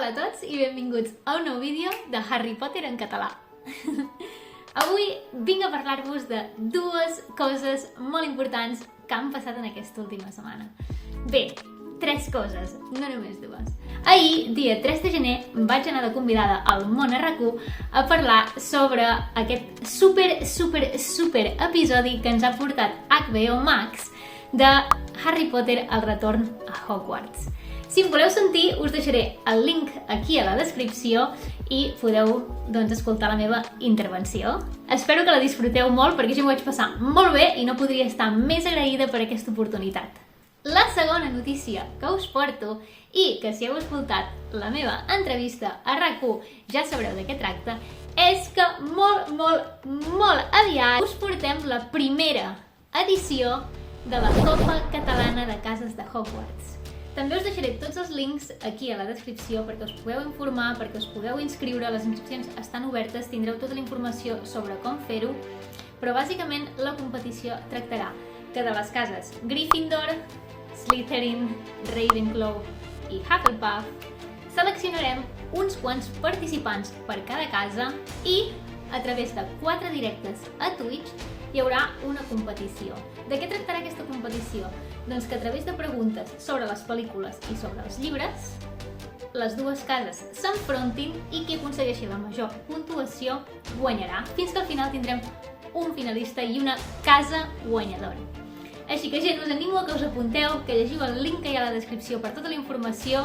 Hola a tots i benvinguts a un nou vídeo de Harry Potter en català. Avui vinc a parlar-vos de dues coses molt importants que han passat en aquesta última setmana. Bé, tres coses, no només dues. Ahir, dia 3 de gener, vaig anar de convidada al Món RQ a parlar sobre aquest super episodi que ens ha portat HBO Max de Harry Potter el retorn a Hogwarts. Si em voleu sentir, us deixaré el link aquí a la descripció i podeu escoltar la meva intervenció. Espero que la disfruteu molt perquè jo m'ho vaig passar molt bé i no podria estar més agraïda per aquesta oportunitat. La segona notícia que us porto i que si heu escoltat la meva entrevista a RAC1 ja sabreu de què tracta és que molt aviat us portem la primera edició de la Copa Catalana de Cases de Hogwarts. També us deixaré tots els links aquí a la descripció perquè us pugueu informar, perquè us pugueu inscriure. Les inscripcions estan obertes, tindreu tota la informació sobre com fer-ho, però bàsicament la competició tractarà que de les cases Gryffindor, Slytherin, Ravenclaw i Hufflepuff seleccionarem uns quants participants per cada casa i a través de 4 directes a Twitch hi haurà una competició. De què tractarà aquesta competició? Doncs que a través de preguntes sobre les pel·lícules i sobre els llibres, les dues cases s'enfrontin i qui aconsegueixi la major puntuació guanyarà, fins que al final tindrem un finalista i una casa guanyadora. Així que gent, us animo a que us apunteu, que llegiu el link que hi ha a la descripció per tota la informació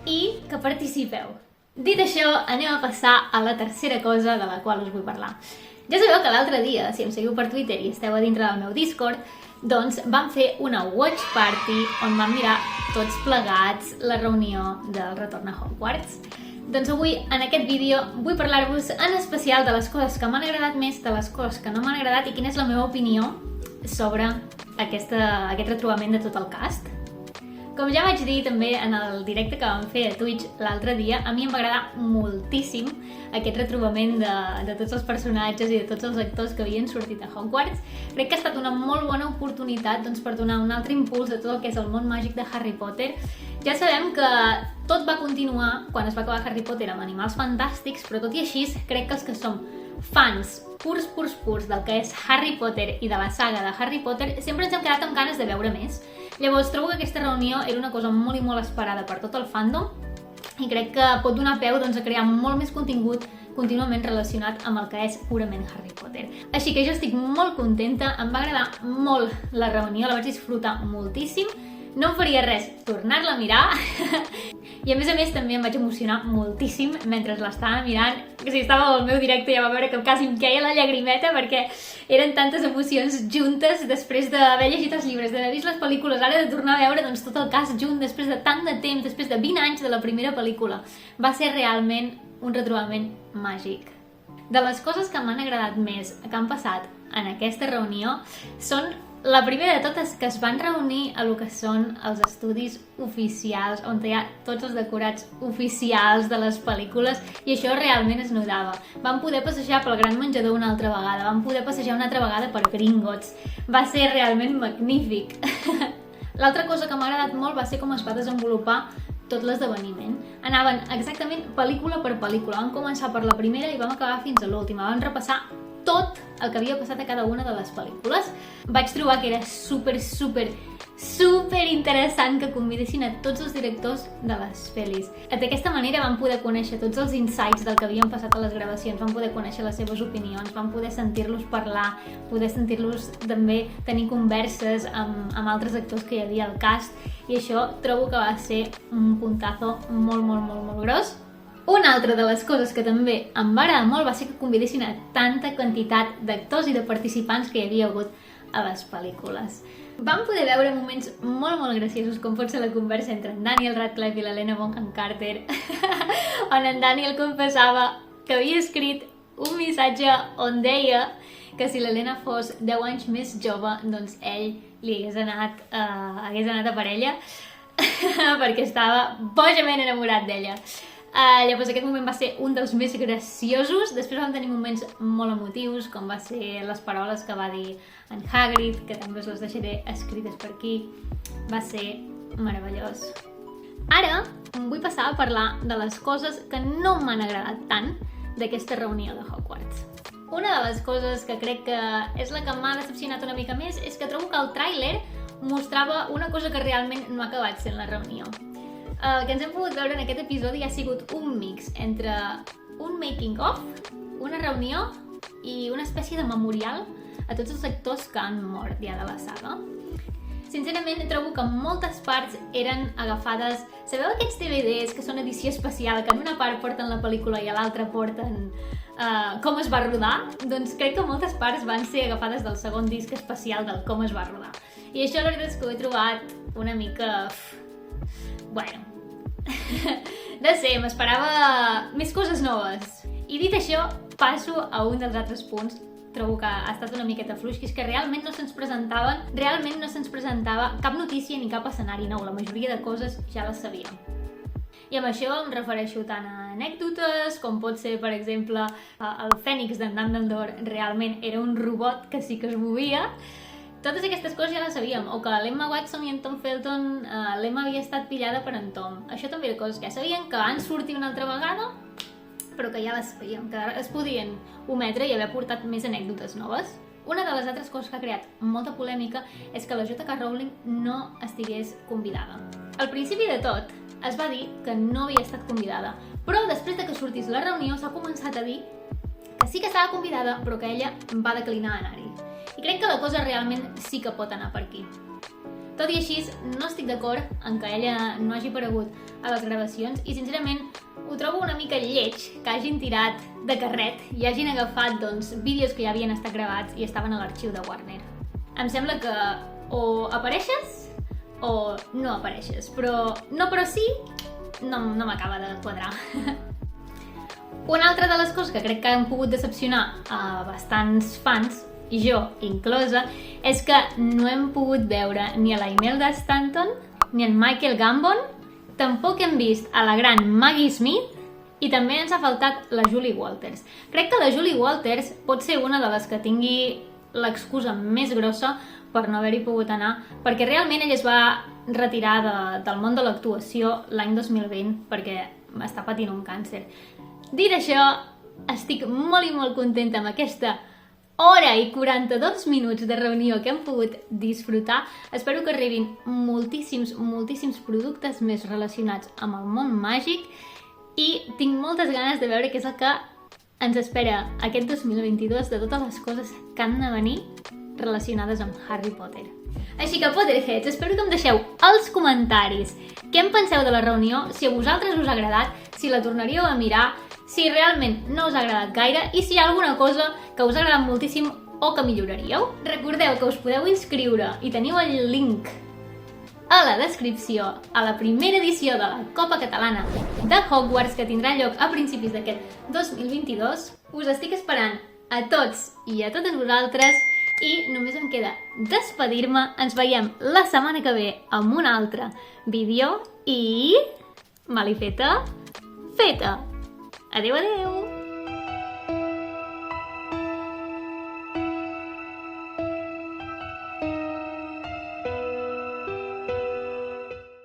i que participeu. Dit això, anem a passar a la tercera cosa de la qual us vull parlar. Ja sabeu que l'altre dia, si em seguiu per Twitter i esteu a dintre del meu Discord, doncs vam fer una watch party on vam mirar tots plegats la reunió del retorn a Hogwarts. Doncs avui, en aquest vídeo, vull parlar-vos en especial de les coses que m'han agradat més, de les coses que no m'han agradat i quina és la meva opinió sobre aquest retrobament de tot el cast. Com ja vaig dir també en el directe que vam fer a Twitch l'altre dia, a mi em va agradar moltíssim aquest retrobament de tots els personatges i de tots els actors que havien sortit a Hogwarts. Crec que ha estat una molt bona oportunitat per donar un altre impuls a tot el que és el món màgic de Harry Potter. Ja sabem que tot va continuar quan es va acabar Harry Potter amb Animals Fantàstics, però tot i així crec que els que som fans purs del que és Harry Potter i de la saga de Harry Potter sempre ens hem quedat amb ganes de veure més. Llavors trobo que aquesta reunió era una cosa molt i molt esperada per tot el fandom i crec que pot donar peu a crear molt més contingut contínuament relacionat amb el que és purament Harry Potter. Així que jo estic molt contenta, em va agradar molt la reunió, la vaig disfrutar moltíssim, no em faria res tornar-la a mirar i a més també em vaig emocionar moltíssim mentre l'estava mirant. Si estava al meu directe ja va veure que quasi em queia la llagrimeta perquè eren tantes emocions juntes després d'haver llegit els llibres, d'haver vist les pel·lícules, ara de tornar a veure tot el cast junt després de tant de temps, després de 20 anys de la primera pel·lícula. Va ser realment un retrobament màgic. De les coses que m'han agradat més que han passat en aquesta reunió són la primera de totes, que es van reunir a lo que són els estudis oficials, on hi ha tots els decorats oficials de les pel·lícules, i això realment es notava. Vam poder passejar pel Gran Menjador una altra vegada, vam poder passejar una altra vegada per Gringotts. Va ser realment magnífic. L'altra cosa que m'ha agradat molt va ser com es va desenvolupar tot l'esdeveniment. Anaven exactament pel·lícula per pel·lícula. Vam començar per la primera i vam acabar fins a l'última. Vam repassar tot el que havia passat a cada una de les pel·lícules. Vaig trobar que era super interessant que convidessin a tots els directors de les pel·lis. D'aquesta manera vam poder conèixer tots els insights del que havien passat a les gravacions, vam poder conèixer les seves opinions, vam poder sentir-los parlar, poder sentir-los també tenir converses amb altres actors que hi havia al cast, i això trobo que va ser un puntazo molt gros. Una altra de les coses que també em va agradar molt va ser que convidessin a tanta quantitat d'actors i de participants que hi havia hagut a les pel·lícules. Vam poder veure moments molt graciosos, com pot ser la conversa entre en Daniel Radcliffe i l'Helena Bonham Carter, on en Daniel confessava que havia escrit un missatge on deia que si l'Helena fos 10 anys més jove, doncs ell li hagués anat a per ella perquè estava bojament enamorat d'ella. Llavors aquest moment va ser un dels més graciosos. Després vam tenir moments molt emotius, com va ser les paraules que va dir en Hagrid, que també us les deixaré escrites per aquí. Va ser meravellós. Ara vull passar a parlar de les coses que no m'han agradat tant d'aquesta reunió de Hogwarts. Una de les coses que crec que és la que m'ha decepcionat una mica més és que trobo que el tràiler mostrava una cosa que realment no ha acabat sent la reunió. El que ens hem pogut veure en aquest episodi ha sigut un mix entre un making of, una reunió i una espècie de memorial a tots els actors que han mort ja de la saga. Sincerament, trobo que moltes parts eren agafades... Sabeu aquests DVDs que són edició especial, que en una part porten la pel·lícula i a l'altra porten com es va rodar? Doncs crec que moltes parts van ser agafades del segon disc especial del com es va rodar. I això la veritat és que ho he trobat una mica... Bueno... no sé, m'esperava més coses noves. I dit això, passo a un dels altres punts. Trobo que ha estat una miqueta fluix, que és que realment no se'ns presentava cap notícia ni cap escenari nou. La majoria de coses ja les sabíem. I amb això em refereixo tant a anècdotes, com pot ser, per exemple, el Fènix d'en Dumbledore realment era un robot que sí que es movia. Totes aquestes coses ja les sabíem, o que l'Emma Watson i en Tom Felton, l'Emma havia estat pillada per en Tom. Això també era coses que ja sabíem, que van sortir una altra vegada, però que ja les sabíem, que es podien ometre i haver portat més anècdotes noves. Una de les altres coses que ha creat molta polèmica és que la J.K. Rowling no estigués convidada. Al principi de tot, es va dir que no havia estat convidada, però després de que sortís la reunió s'ha començat a dir que sí que estava convidada, però que ella va declinar anar-hi. I crec que la cosa realment sí que pot anar per aquí. Tot i així, no estic d'acord en que ella no hagi aparegut a les gravacions i, sincerament, ho trobo una mica lleig que hagin tirat de carret i hagin agafat vídeos que ja havien estat gravats i estaven a l'arxiu de Warner. Em sembla que o apareixes o no apareixes, però no però sí no m'acaba de quadrar. Una altra de les coses que crec que han pogut decepcionar a bastants fans, i jo inclosa, és que no hem pogut veure ni a la Imelda Stanton ni en Michael Gambon, tampoc hem vist a la gran Maggie Smith i també ens ha faltat la Julie Walters. Crec que la Julie Walters pot ser una de les que tingui l'excusa més grossa per no haver-hi pogut anar, perquè realment ella es va retirar del món de l'actuació l'any 2020 perquè està patint un càncer. Dit això, estic molt i molt contenta amb aquesta hora i 42 minuts de reunió que hem pogut disfrutar. Espero que arribin moltíssims productes més relacionats amb el món màgic i tinc moltes ganes de veure què és el que ens espera aquest 2022 de totes les coses que han de venir relacionades amb Harry Potter. Així que, Potterheads, espero que em deixeu als comentaris què en penseu de la reunió, si a vosaltres us ha agradat, si la tornaríeu a mirar, si realment no us ha agradat gaire i si hi ha alguna cosa que us ha agradat moltíssim o que milloraríeu. Recordeu que us podeu inscriure i teniu el link a la descripció a la primera edició de la Copa Catalana de Hogwarts que tindrà lloc a principis d'aquest 2022. Us estic esperant a tots i a totes vosaltres i només em queda despedir-me. Ens veiem la setmana que ve amb un altre vídeo i... Malifeta feta! Adéu, adéu!